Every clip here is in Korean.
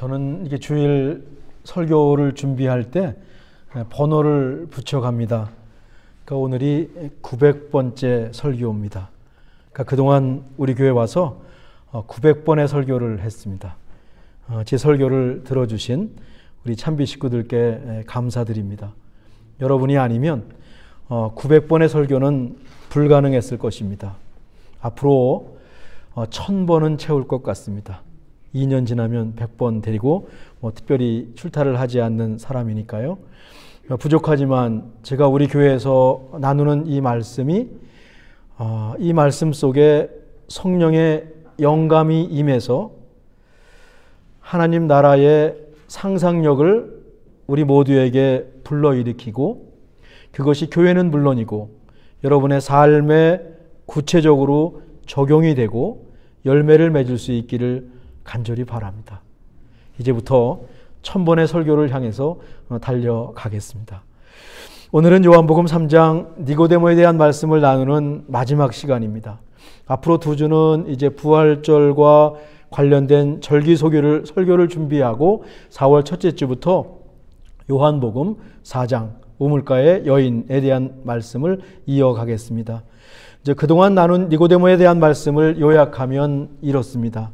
저는 이게 주일 설교를 준비할 때 번호를 붙여갑니다. 그러니까 오늘이 900번째 설교입니다. 그러니까 그동안 우리 교회 와서 900번의 설교를 했습니다. 제 설교를 들어주신 우리 참비 식구들께 감사드립니다. 여러분이 아니면 900번의 설교는 불가능했을 것입니다. 앞으로 1000번은 채울 것 같습니다. 2년 지나면 100번 데리고 특별히 출타를 하지 않는 사람이니까요. 부족하지만 제가 우리 교회에서 나누는 이 말씀이 이 말씀 속에 성령의 영감이 임해서 하나님 나라의 상상력을 우리 모두에게 불러일으키고 그것이 교회는 물론이고 여러분의 삶에 구체적으로 적용이 되고 열매를 맺을 수 있기를 간절히 바랍니다. 이제부터 1000번의 설교를 향해서 달려가겠습니다. 오늘은 요한복음 3장 니고데모에 대한 말씀을 나누는 마지막 시간입니다. 앞으로 2주는 이제 부활절과 관련된 절기 설교를 준비하고 4월 첫째 주부터 요한복음 4장 우물가의 여인에 대한 말씀을 이어가겠습니다. 이제 그동안 나눈 니고데모에 대한 말씀을 요약하면 이렇습니다.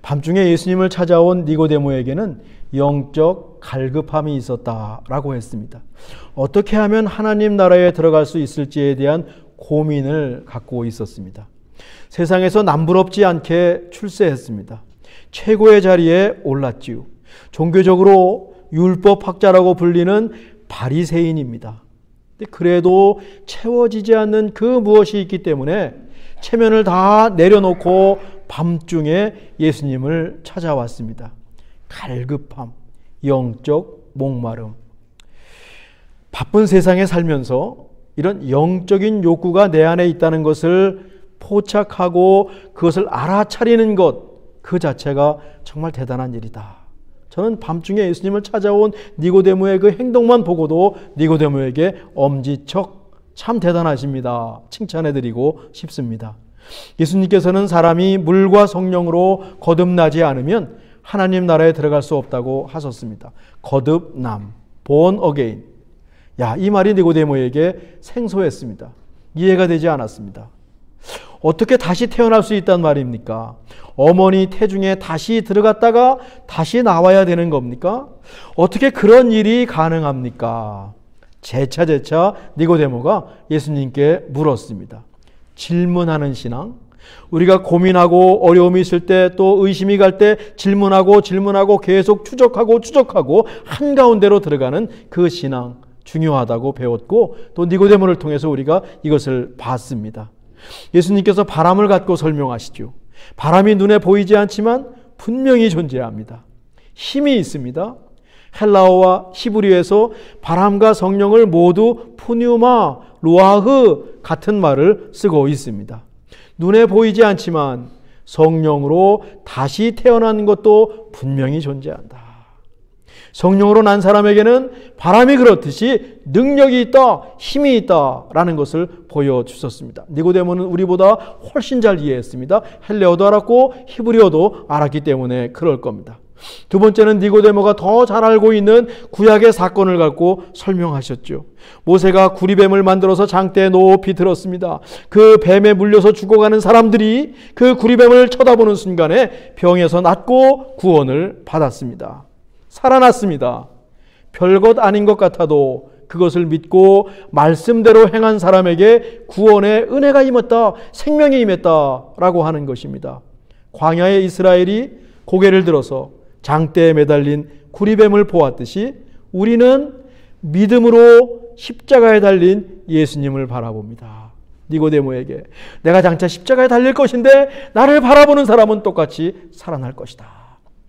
밤중에 예수님을 찾아온 니고데모에게는 영적 갈급함이 있었다라고 했습니다. 어떻게 하면 하나님 나라에 들어갈 수 있을지에 대한 고민을 갖고 있었습니다. 세상에서 남부럽지 않게 출세했습니다. 최고의 자리에 올랐지요. 종교적으로 율법학자라고 불리는 바리새인입니다. 그래도 채워지지 않는 그 무엇이 있기 때문에 체면을 다 내려놓고 밤중에 예수님을 찾아왔습니다. 갈급함, 영적 목마름. 바쁜 세상에 살면서 이런 영적인 욕구가 내 안에 있다는 것을 포착하고 그것을 알아차리는 것, 그 자체가 정말 대단한 일이다. 저는 밤중에 예수님을 찾아온 니고데모의 그 행동만 보고도 니고데모에게 엄지척 참 대단하십니다. 칭찬해드리고 싶습니다. 예수님께서는 사람이 물과 성령으로 거듭나지 않으면 하나님 나라에 들어갈 수 없다고 하셨습니다. 거듭남, born again. 이 말이 니고데모에게 생소했습니다. 이해가 되지 않았습니다. 어떻게 다시 태어날 수 있단 말입니까? 어머니 태중에 다시 들어갔다가 다시 나와야 되는 겁니까? 어떻게 그런 일이 가능합니까? 재차 니고데모가 예수님께 물었습니다. 질문하는 신앙, 우리가 고민하고 어려움이 있을 때 또 의심이 갈 때 질문하고 계속 추적하고 한가운데로 들어가는 그 신앙 중요하다고 배웠고 또 니고데모를 통해서 우리가 이것을 봤습니다. 예수님께서 바람을 갖고 설명하시죠. 바람이 눈에 보이지 않지만 분명히 존재합니다. 힘이 있습니다. 헬라어와 히브리어에서 바람과 성령을 모두 푸뉴마, 루아흐 같은 말을 쓰고 있습니다. 눈에 보이지 않지만 성령으로 다시 태어난 것도 분명히 존재한다. 성령으로 난 사람에게는 바람이 그렇듯이 능력이 있다, 힘이 있다라는 것을 보여주셨습니다. 니고데모는 우리보다 훨씬 잘 이해했습니다. 헬라어도 알았고 히브리어도 알았기 때문에 그럴 겁니다. 두 번째는 니고데모가 더 잘 알고 있는 구약의 사건을 갖고 설명하셨죠. 모세가 구리뱀을 만들어서 장대에 높이 들었습니다. 그 뱀에 물려서 죽어가는 사람들이 그 구리뱀을 쳐다보는 순간에 병에서 낫고 구원을 받았습니다. 살아났습니다. 별것 아닌 것 같아도 그것을 믿고 말씀대로 행한 사람에게 구원의 은혜가 임했다, 생명이 임했다라고 하는 것입니다. 광야의 이스라엘이 고개를 들어서 장대에 매달린 구리뱀을 보았듯이 우리는 믿음으로 십자가에 달린 예수님을 바라봅니다. 니고데모에게 내가 장차 십자가에 달릴 것인데 나를 바라보는 사람은 똑같이 살아날 것이다.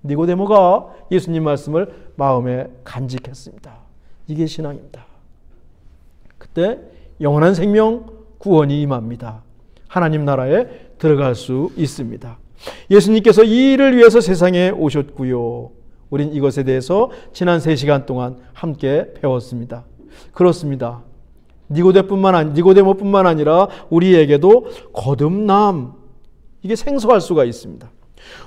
니고데모가 예수님 말씀을 마음에 간직했습니다. 이게 신앙입니다. 그때 영원한 생명, 구원이 임합니다. 하나님 나라에 들어갈 수 있습니다. 예수님께서 이 일을 위해서 세상에 오셨고요. 우린 이것에 대해서 지난 3시간 동안 함께 배웠습니다. 그렇습니다. 니고데모뿐만 아니라 우리에게도 거듭남, 이게 생소할 수가 있습니다.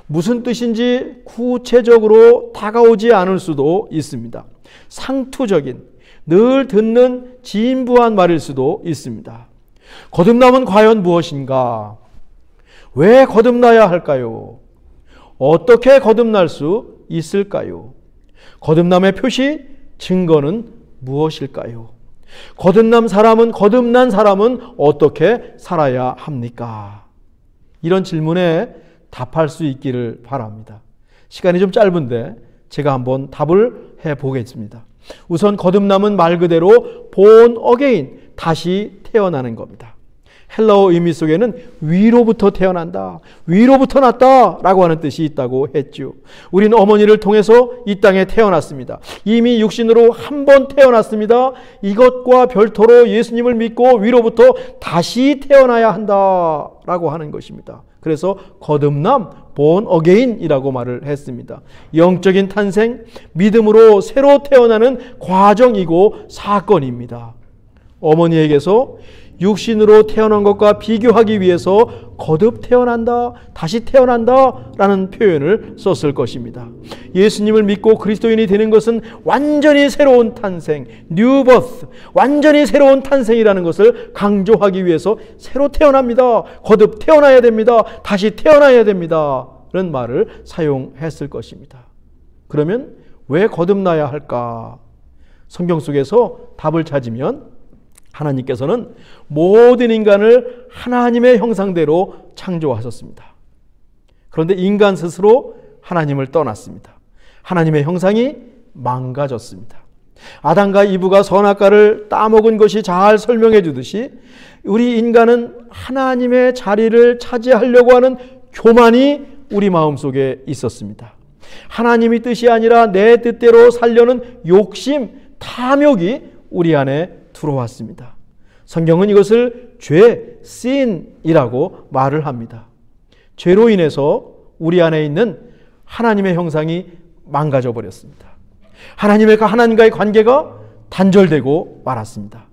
무슨 뜻인지 구체적으로 다가오지 않을 수도 있습니다. 상투적인, 늘 듣는 진부한 말일 수도 있습니다. 거듭남은 과연 무엇인가? 왜 거듭나야 할까요? 어떻게 거듭날 수 있을까요? 거듭남의 표시, 증거는 무엇일까요? 거듭난 사람은 어떻게 살아야 합니까? 이런 질문에 답할 수 있기를 바랍니다. 시간이 좀 짧은데 제가 한번 답을 해보겠습니다. 우선 거듭남은 말 그대로 born again, 다시 태어나는 겁니다. 헬라어 의미 속에는 위로부터 태어난다, 위로부터 났다 라고 하는 뜻이 있다고 했죠. 우리는 어머니를 통해서 이 땅에 태어났습니다. 이미 육신으로 한 번 태어났습니다. 이것과 별도로 예수님을 믿고 위로부터 다시 태어나야 한다라고 하는 것입니다. 그래서 거듭남, born again이라고 말을 했습니다. 영적인 탄생, 믿음으로 새로 태어나는 과정이고 사건입니다. 어머니에게서 육신으로 태어난 것과 비교하기 위해서 거듭 태어난다, 다시 태어난다 라는 표현을 썼을 것입니다. 예수님을 믿고 그리스도인이 되는 것은 완전히 새로운 탄생, new birth, 완전히 새로운 탄생이라는 것을 강조하기 위해서 새로 태어납니다, 거듭 태어나야 됩니다, 다시 태어나야 됩니다 라는 말을 사용했을 것입니다. 그러면 왜 거듭나야 할까? 성경 속에서 답을 찾으면 하나님께서는 모든 인간을 하나님의 형상대로 창조하셨습니다. 그런데 인간 스스로 하나님을 떠났습니다. 하나님의 형상이 망가졌습니다. 아담과 이브가 선악과를 따먹은 것이 잘 설명해 주듯이 우리 인간은 하나님의 자리를 차지하려고 하는 교만이 우리 마음속에 있었습니다. 하나님의 뜻이 아니라 내 뜻대로 살려는 욕심, 탐욕이 우리 안에 들어왔습니다. 성경은 이것을 죄, sin이라고 말을 합니다. 죄로 인해서 우리 안에 있는 하나님의 형상이 망가져 버렸습니다. 하나님과의 관계가 단절되고 말았습니다.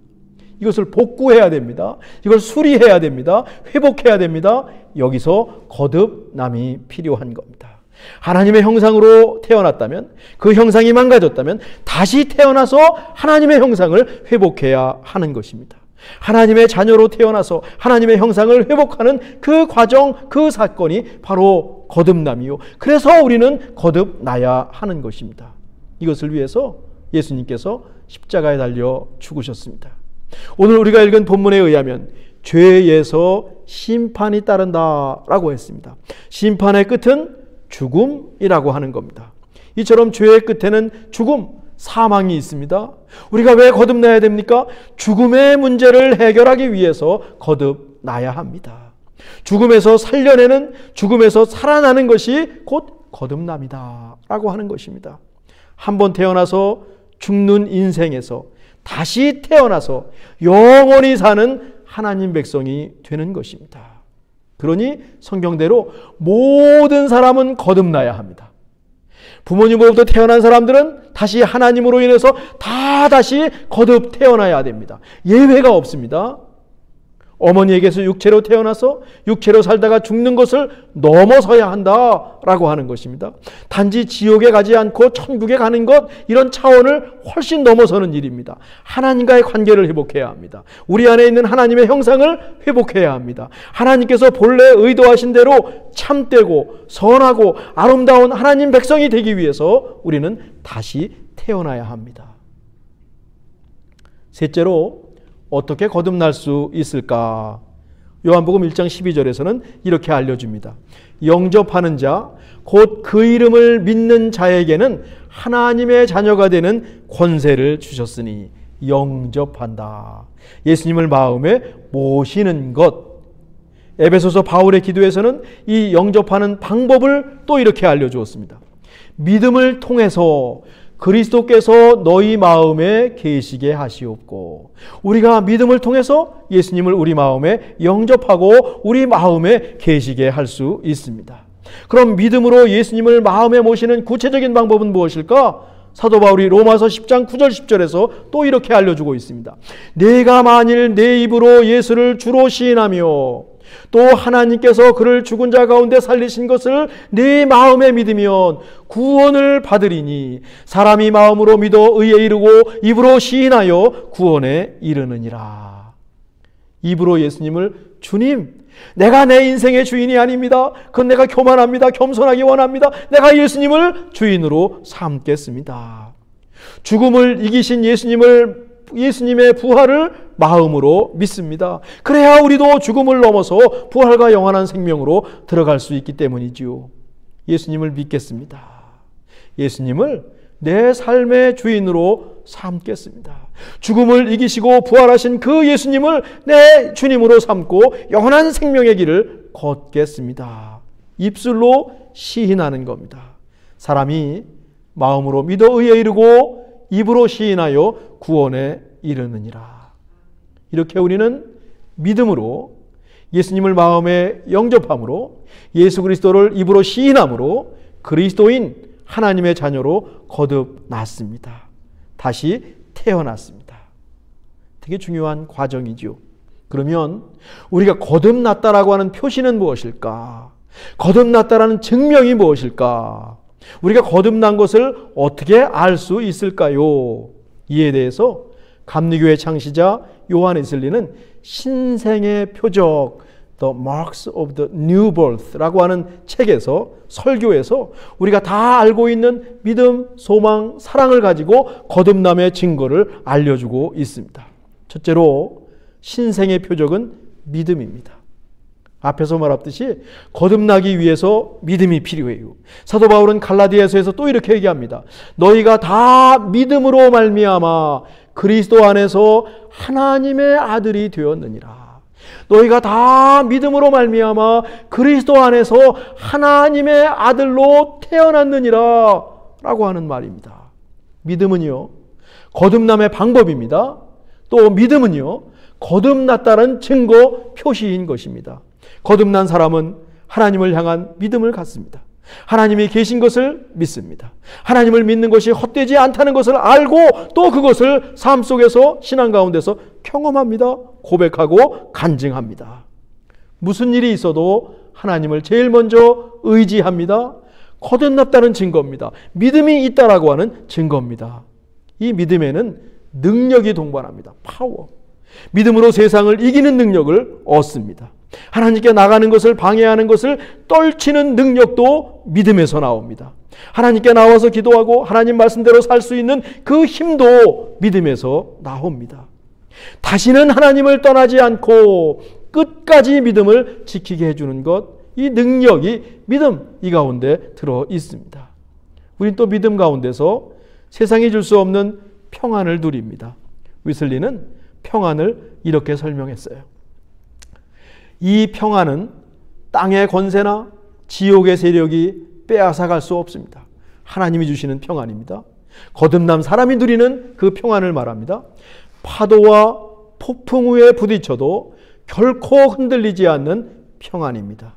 이것을 복구해야 됩니다. 이걸 수리해야 됩니다. 회복해야 됩니다. 여기서 거듭남이 필요한 겁니다. 하나님의 형상으로 태어났다면, 그 형상이 망가졌다면 다시 태어나서 하나님의 형상을 회복해야 하는 것입니다. 하나님의 자녀로 태어나서 하나님의 형상을 회복하는 그 과정, 그 사건이 바로 거듭남이요, 그래서 우리는 거듭나야 하는 것입니다. 이것을 위해서 예수님께서 십자가에 달려 죽으셨습니다. 오늘 우리가 읽은 본문에 의하면 죄에서 심판이 따른다라고 했습니다. 심판의 끝은 죽음이라고 하는 겁니다. 이처럼 죄의 끝에는 죽음, 사망이 있습니다. 우리가 왜 거듭나야 됩니까? 죽음의 문제를 해결하기 위해서 거듭나야 합니다. 죽음에서 살려내는, 죽음에서 살아나는 것이 곧 거듭남이다 라고 하는 것입니다. 한번 태어나서 죽는 인생에서 다시 태어나서 영원히 사는 하나님 백성이 되는 것입니다. 그러니 성경대로 모든 사람은 거듭나야 합니다. 부모님으로부터 태어난 사람들은 다시 하나님으로 인해서 다시 거듭 태어나야 됩니다. 예외가 없습니다. 어머니에게서 육체로 태어나서 육체로 살다가 죽는 것을 넘어서야 한다라고 하는 것입니다. 단지 지옥에 가지 않고 천국에 가는 것, 이런 차원을 훨씬 넘어서는 일입니다. 하나님과의 관계를 회복해야 합니다. 우리 안에 있는 하나님의 형상을 회복해야 합니다. 하나님께서 본래 의도하신 대로 참되고 선하고 아름다운 하나님 백성이 되기 위해서 우리는 다시 태어나야 합니다. 셋째로, 어떻게 거듭날 수 있을까? 요한복음 1장 12절에서는 이렇게 알려줍니다. 영접하는 자, 곧 그 이름을 믿는 자에게는 하나님의 자녀가 되는 권세를 주셨으니. 영접한다. 예수님을 마음에 모시는 것. 에베소서 바울의 기도에서는 이 영접하는 방법을 또 이렇게 알려주었습니다. 믿음을 통해서 그리스도께서 너희 마음에 계시게 하시옵고. 우리가 믿음을 통해서 예수님을 우리 마음에 영접하고 우리 마음에 계시게 할 수 있습니다. 그럼 믿음으로 예수님을 마음에 모시는 구체적인 방법은 무엇일까? 사도 바울이 로마서 10장 9절 10절에서 또 이렇게 알려주고 있습니다. 내가 만일 내 입으로 예수를 주로 시인하며 또 하나님께서 그를 죽은 자 가운데 살리신 것을 네 마음에 믿으면 구원을 받으리니 사람이 마음으로 믿어 의에 이르고 입으로 시인하여 구원에 이르느니라. 입으로 예수님을 주님, 내가 내 인생의 주인이 아닙니다. 그건 내가 교만합니다. 겸손하기 원합니다. 내가 예수님을 주인으로 삼겠습니다. 죽음을 이기신 예수님의 부활을 마음으로 믿습니다. 그래야 우리도 죽음을 넘어서 부활과 영원한 생명으로 들어갈 수 있기 때문이지요. 예수님을 믿겠습니다. 예수님을 내 삶의 주인으로 삼겠습니다. 죽음을 이기시고 부활하신 그 예수님을 내 주님으로 삼고 영원한 생명의 길을 걷겠습니다. 입술로 시인하는 겁니다. 사람이 마음으로 믿어 의에 이르고 입으로 시인하여 구원에 이르느니라. 이렇게 우리는 믿음으로 예수님을 마음에 영접함으로 예수 그리스도를 입으로 시인함으로 그리스도인 하나님의 자녀로 거듭났습니다. 다시 태어났습니다. 되게 중요한 과정이죠. 그러면 우리가 거듭났다라고 하는 표시는 무엇일까? 거듭났다라는 증명이 무엇일까? 우리가 거듭난 것을 어떻게 알 수 있을까요? 이에 대해서 감리교회 창시자 요한 웨슬리는 신생의 표적, The Marks of the New Birth라고 하는 책에서 설교에서 우리가 다 알고 있는 믿음, 소망, 사랑을 가지고 거듭남의 증거를 알려주고 있습니다. 첫째로 신생의 표적은 믿음입니다. 앞에서 말했듯이 거듭나기 위해서 믿음이 필요해요. 사도 바울은 갈라디아서에서 또 이렇게 얘기합니다. 너희가 다 믿음으로 말미암아 그리스도 안에서 하나님의 아들이 되었느니라. 너희가 다 믿음으로 말미암아 그리스도 안에서 하나님의 아들로 태어났느니라 라고 하는 말입니다. 믿음은요, 거듭남의 방법입니다. 또 믿음은요, 거듭났다는 증거 표시인 것입니다. 거듭난 사람은 하나님을 향한 믿음을 갖습니다. 하나님이 계신 것을 믿습니다. 하나님을 믿는 것이 헛되지 않다는 것을 알고 또 그것을 삶 속에서 신앙 가운데서 경험합니다. 고백하고 간증합니다. 무슨 일이 있어도 하나님을 제일 먼저 의지합니다. 거듭났다는 증거입니다. 믿음이 있다라고 하는 증거입니다. 이 믿음에는 능력이 동반합니다. 파워. 믿음으로 세상을 이기는 능력을 얻습니다. 하나님께 나가는 것을 방해하는 것을 떨치는 능력도 믿음에서 나옵니다. 하나님께 나와서 기도하고 하나님 말씀대로 살 수 있는 그 힘도 믿음에서 나옵니다. 다시는 하나님을 떠나지 않고 끝까지 믿음을 지키게 해주는 것, 이 능력이 믿음 이 가운데 들어 있습니다. 우린 또 믿음 가운데서 세상이 줄 수 없는 평안을 누립니다. 웨슬리는 평안을 이렇게 설명했어요. 이 평안은 땅의 권세나 지옥의 세력이 빼앗아갈 수 없습니다. 하나님이 주시는 평안입니다. 거듭남 사람이 누리는 그 평안을 말합니다. 파도와 폭풍 위에 부딪혀도 결코 흔들리지 않는 평안입니다.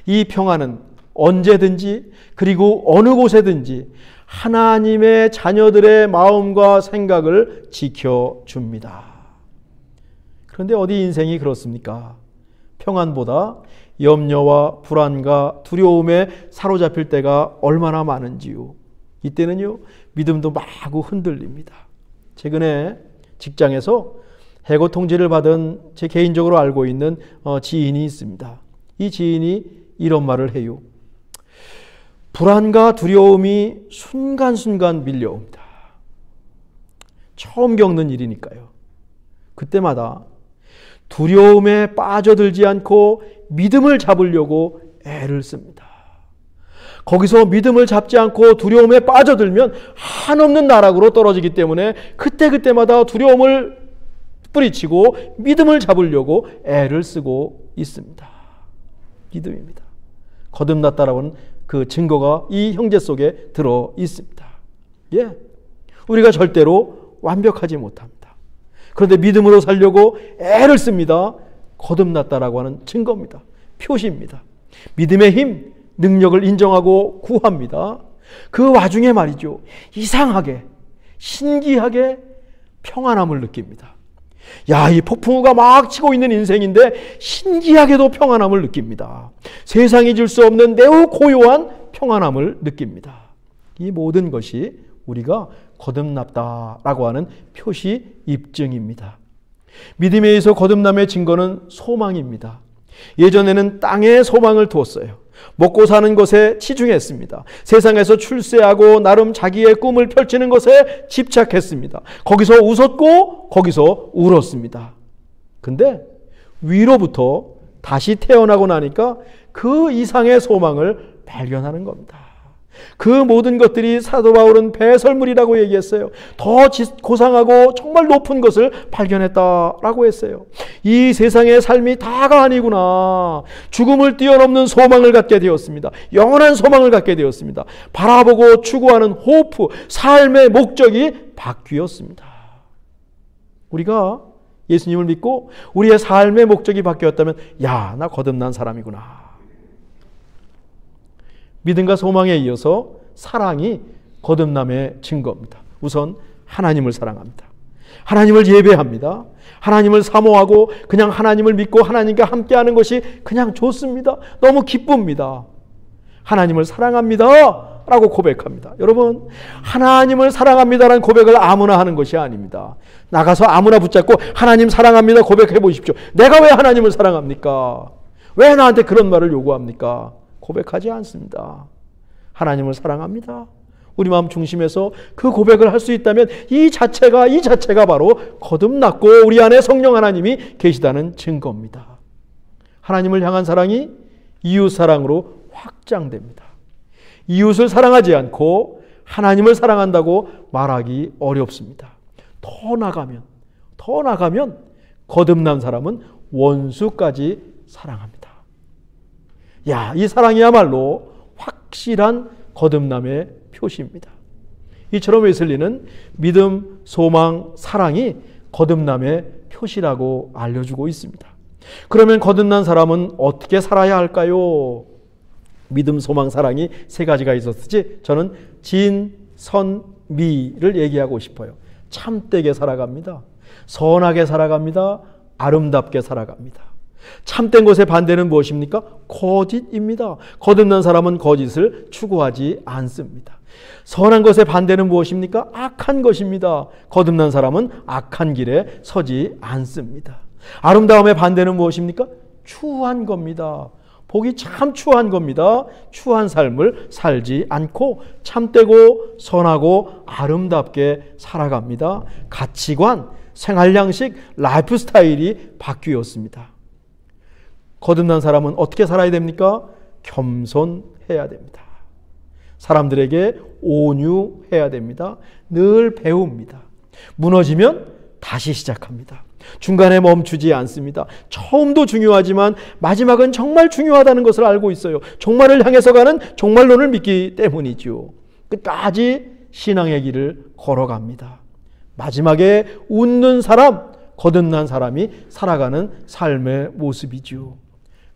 이 평안은 언제든지 그리고 어느 곳에든지 하나님의 자녀들의 마음과 생각을 지켜줍니다. 그런데 어디 인생이 그렇습니까? 평안보다 염려와 불안과 두려움에 사로잡힐 때가 얼마나 많은지요. 이때는요, 믿음도 마구 흔들립니다. 최근에 직장에서 해고 통지를 받은 제 개인적으로 알고 있는 지인이 있습니다. 이 지인이 이런 말을 해요. 불안과 두려움이 순간순간 밀려옵니다. 처음 겪는 일이니까요. 그때마다 두려움에 빠져들지 않고 믿음을 잡으려고 애를 씁니다. 거기서 믿음을 잡지 않고 두려움에 빠져들면 한없는 나락으로 떨어지기 때문에 그때마다 두려움을 뿌리치고 믿음을 잡으려고 애를 쓰고 있습니다. 믿음입니다. 거듭났다라고 하는 그 증거가 이 형제 속에 들어 있습니다. 예, 우리가 절대로 완벽하지 못합니다. 그런데 믿음으로 살려고 애를 씁니다. 거듭났다라고 하는 증거입니다. 표시입니다. 믿음의 힘, 능력을 인정하고 구합니다. 그 와중에 말이죠, 이상하게 신기하게 평안함을 느낍니다. 야, 이 폭풍우가 막 치고 있는 인생인데 신기하게도 평안함을 느낍니다. 세상이 줄 수 없는 매우 고요한 평안함을 느낍니다. 이 모든 것이 우리가 거듭났다라고 하는 표시 입증입니다. 믿음에 의해서 거듭남의 증거는 소망입니다. 예전에는 땅에 소망을 두었어요. 먹고 사는 것에 치중했습니다. 세상에서 출세하고 나름 자기의 꿈을 펼치는 것에 집착했습니다. 거기서 웃었고 거기서 울었습니다. 근데 위로부터 다시 태어나고 나니까 그 이상의 소망을 발견하는 겁니다. 그 모든 것들이 사도 바울은 배설물이라고 얘기했어요. 더 고상하고 정말 높은 것을 발견했다라고 했어요. 이 세상의 삶이 다가 아니구나. 죽음을 뛰어넘는 소망을 갖게 되었습니다. 영원한 소망을 갖게 되었습니다. 바라보고 추구하는 호프, 삶의 목적이 바뀌었습니다. 우리가 예수님을 믿고 우리의 삶의 목적이 바뀌었다면 야, 나 거듭난 사람이구나. 믿음과 소망에 이어서 사랑이 거듭남의 증거입니다. 우선 하나님을 사랑합니다. 하나님을 예배합니다. 하나님을 사모하고 그냥 하나님을 믿고 하나님과 함께하는 것이 그냥 좋습니다. 너무 기쁩니다. 하나님을 사랑합니다 라고 고백합니다. 여러분, 하나님을 사랑합니다라는 고백을 아무나 하는 것이 아닙니다. 나가서 아무나 붙잡고 하나님 사랑합니다 고백해 보십시오. 내가 왜 하나님을 사랑합니까? 왜 나한테 그런 말을 요구합니까? 고백하지 않습니다. 하나님을 사랑합니다. 우리 마음 중심에서 그 고백을 할 수 있다면 이 자체가 바로 거듭났고 우리 안에 성령 하나님이 계시다는 증거입니다. 하나님을 향한 사랑이 이웃 사랑으로 확장됩니다. 이웃을 사랑하지 않고 하나님을 사랑한다고 말하기 어렵습니다. 더 나가면 거듭난 사람은 원수까지 사랑합니다. 야, 이 사랑이야말로 확실한 거듭남의 표시입니다. 이처럼 웨슬리는 믿음, 소망, 사랑이 거듭남의 표시라고 알려주고 있습니다. 그러면 거듭난 사람은 어떻게 살아야 할까요? 믿음, 소망, 사랑이 세 가지가 있었지 저는 진, 선, 미를 얘기하고 싶어요. 참되게 살아갑니다. 선하게 살아갑니다. 아름답게 살아갑니다. 참된 것의 반대는 무엇입니까? 거짓입니다. 거듭난 사람은 거짓을 추구하지 않습니다. 선한 것의 반대는 무엇입니까? 악한 것입니다. 거듭난 사람은 악한 길에 서지 않습니다. 아름다움의 반대는 무엇입니까? 추한 겁니다. 복이 참 추한 겁니다. 추한 삶을 살지 않고 참되고 선하고 아름답게 살아갑니다. 가치관, 생활 양식, 라이프 스타일이 바뀌었습니다. 거듭난 사람은 어떻게 살아야 됩니까? 겸손해야 됩니다. 사람들에게 온유해야 됩니다. 늘 배웁니다. 무너지면 다시 시작합니다. 중간에 멈추지 않습니다. 처음도 중요하지만 마지막은 정말 중요하다는 것을 알고 있어요. 종말을 향해서 가는 종말론을 믿기 때문이죠. 끝까지 신앙의 길을 걸어갑니다. 마지막에 웃는 사람, 거듭난 사람이 살아가는 삶의 모습이죠.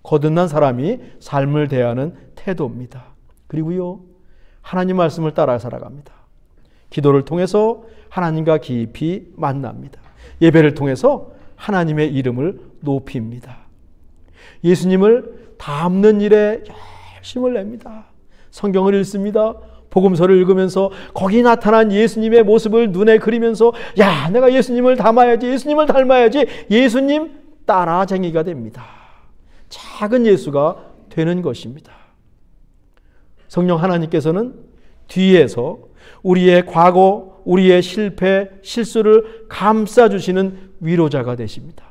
거듭난 사람이 삶을 대하는 태도입니다. 그리고요, 하나님 말씀을 따라 살아갑니다. 기도를 통해서 하나님과 깊이 만납니다. 예배를 통해서 하나님의 이름을 높입니다. 예수님을 닮는 일에 열심을 냅니다. 성경을 읽습니다. 복음서를 읽으면서 거기 나타난 예수님의 모습을 눈에 그리면서 야, 내가 예수님을 닮아야지, 예수님을 닮아야지, 예수님 따라쟁이가 됩니다. 작은 예수가 되는 것입니다. 성령 하나님께서는 뒤에서 우리의 과거, 우리의 실패, 실수를 감싸주시는 위로자가 되십니다.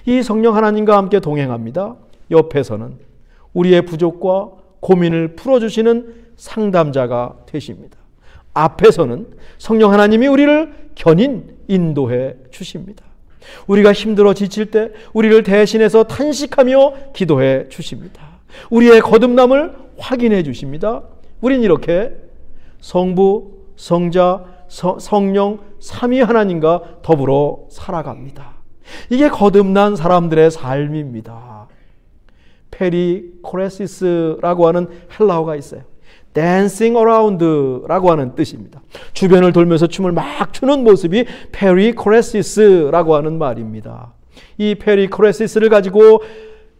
이 성령 하나님과 함께 동행합니다. 옆에서는 우리의 부족과 고민을 풀어주시는 상담자가 되십니다. 앞에서는 성령 하나님이 우리를 견인, 인도해 주십니다. 우리가 힘들어 지칠 때 우리를 대신해서 탄식하며 기도해 주십니다. 우리의 거듭남을 확인해 주십니다. 우린 이렇게 성부, 성자, 성령, 삼위 하나님과 더불어 살아갑니다. 이게 거듭난 사람들의 삶입니다. 페리코레시스라고 하는 헬라어가 있어요. dancing around라고 하는 뜻입니다. 주변을 돌면서 춤을 막 추는 모습이 페리코레시스라고 하는 말입니다. 이 페리코레시스를 가지고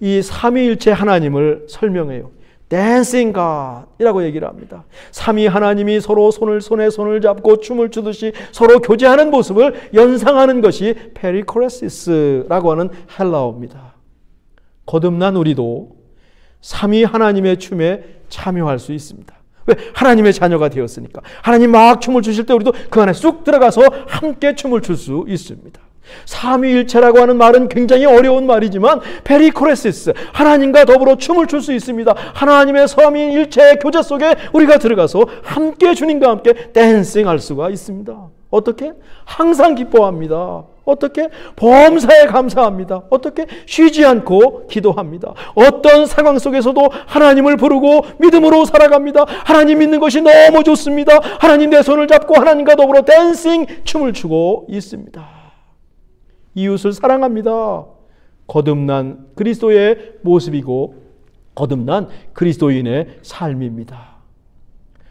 이 삼위일체 하나님을 설명해요. Dancing God이라고 얘기를 합니다. 삼위 하나님이 서로 손에 손을 잡고 춤을 추듯이 서로 교제하는 모습을 연상하는 것이 페리코레시스라고 하는 헬라어입니다. 거듭난 우리도 삼위 하나님의 춤에 참여할 수 있습니다. 왜? 하나님의 자녀가 되었으니까. 하나님 막 춤을 추실 때 우리도 그 안에 쑥 들어가서 함께 춤을 출 수 있습니다. 삼위일체라고 하는 말은 굉장히 어려운 말이지만 페리코레시스, 하나님과 더불어 춤을 출 수 있습니다. 하나님의 삼위일체의 교제 속에 우리가 들어가서 함께 주님과 함께 댄싱할 수가 있습니다. 어떻게? 항상 기뻐합니다. 어떻게? 범사에 감사합니다. 어떻게? 쉬지 않고 기도합니다. 어떤 상황 속에서도 하나님을 부르고 믿음으로 살아갑니다. 하나님 믿는 것이 너무 좋습니다. 하나님 내 손을 잡고 하나님과 더불어 댄싱 춤을 추고 있습니다. 이웃을 사랑합니다. 거듭난 그리스도의 모습이고 거듭난 그리스도인의 삶입니다.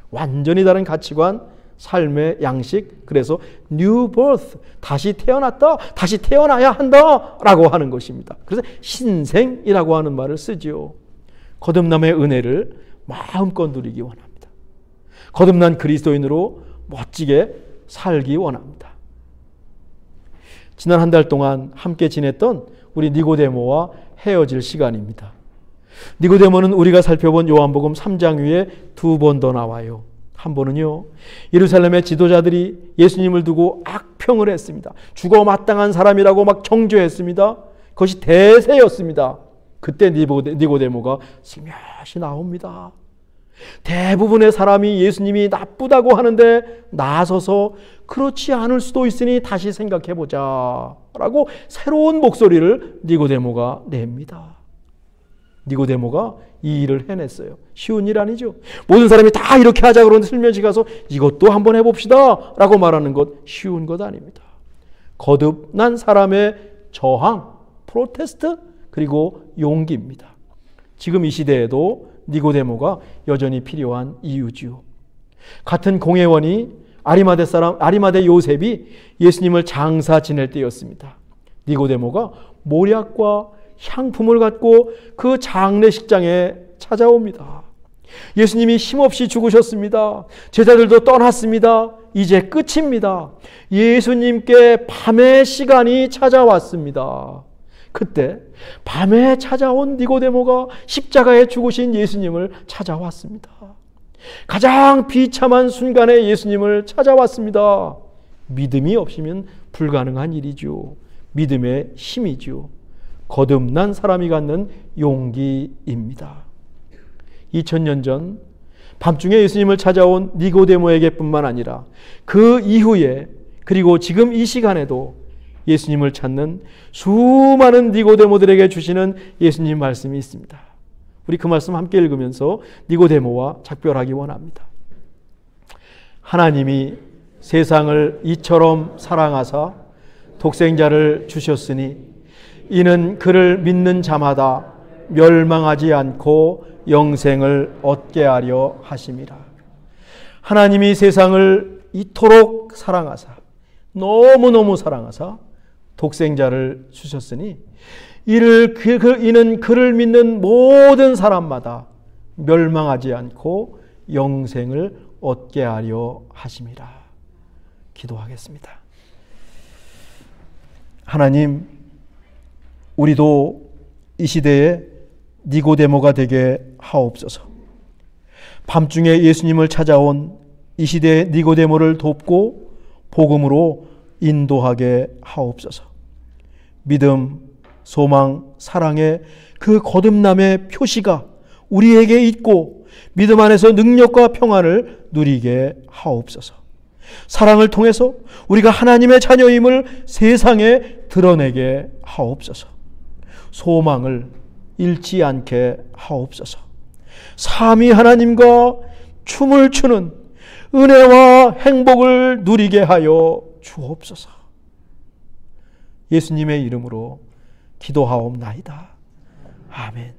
완전히 다른 가치관, 삶의 양식, 그래서 new birth, 다시 태어났다, 다시 태어나야 한다 라고 하는 것입니다. 그래서 신생이라고 하는 말을 쓰지요. 거듭남의 은혜를 마음껏 누리기 원합니다. 거듭난 그리스도인으로 멋지게 살기 원합니다. 지난 한 달 동안 함께 지냈던 우리 니고데모와 헤어질 시간입니다. 니고데모는 우리가 살펴본 요한복음 3장 위에 두 번 더 나와요. 한 번은요, 예루살렘의 지도자들이 예수님을 두고 악평을 했습니다. 죽어 마땅한 사람이라고 막 정죄했습니다. 그것이 대세였습니다. 그때 니고데모가 슬며시 나옵니다. 대부분의 사람이 예수님이 나쁘다고 하는데 나서서 그렇지 않을 수도 있으니 다시 생각해보자 라고 새로운 목소리를 니고데모가 냅니다. 니고데모가 이 일을 해냈어요. 쉬운 일 아니죠. 모든 사람이 다 이렇게 하자 그러는데 슬며시 가서 이것도 한번 해봅시다 라고 말하는 것 쉬운 것 아닙니다. 거듭난 사람의 저항, 프로테스트, 그리고 용기입니다. 지금 이 시대에도 니고데모가 여전히 필요한 이유지요. 같은 공회원이 아리마대 요셉이 예수님을 장사 지낼 때였습니다. 니고데모가 모략과 향품을 갖고 그 장례식장에 찾아옵니다. 예수님이 힘없이 죽으셨습니다. 제자들도 떠났습니다. 이제 끝입니다. 예수님께 밤의 시간이 찾아왔습니다. 그때 밤에 찾아온 니고데모가 십자가에 죽으신 예수님을 찾아왔습니다. 가장 비참한 순간에 예수님을 찾아왔습니다. 믿음이 없으면 불가능한 일이죠. 믿음의 힘이죠. 거듭난 사람이 갖는 용기입니다. 2000년 전 밤중에 예수님을 찾아온 니고데모에게 뿐만 아니라 그 이후에 그리고 지금 이 시간에도 예수님을 찾는 수많은 니고데모들에게 주시는 예수님 말씀이 있습니다. 우리 그 말씀 함께 읽으면서 니고데모와 작별하기 원합니다. 하나님이 세상을 이처럼 사랑하사 독생자를 주셨으니 이는 그를 믿는 자마다 멸망하지 않고 영생을 얻게 하려 하심이라. 하나님이 세상을 이토록 사랑하사 너무너무 사랑하사 독생자를 주셨으니 이는 그를 믿는 모든 사람마다 멸망하지 않고 영생을 얻게 하려 하심이라. 기도하겠습니다. 하나님, 우리도 이 시대에 니고데모가 되게 하옵소서. 밤중에 예수님을 찾아온 이 시대의 니고데모를 돕고 복음으로 인도하게 하옵소서. 믿음, 소망, 사랑의 그 거듭남의 표시가 우리에게 있고 믿음 안에서 능력과 평안을 누리게 하옵소서. 사랑을 통해서 우리가 하나님의 자녀임을 세상에 드러내게 하옵소서. 소망을 잃지 않게 하옵소서. 삼위 하나님과 춤을 추는 은혜와 행복을 누리게 하여 주옵소서. 예수님의 이름으로 기도하옵나이다. 아멘.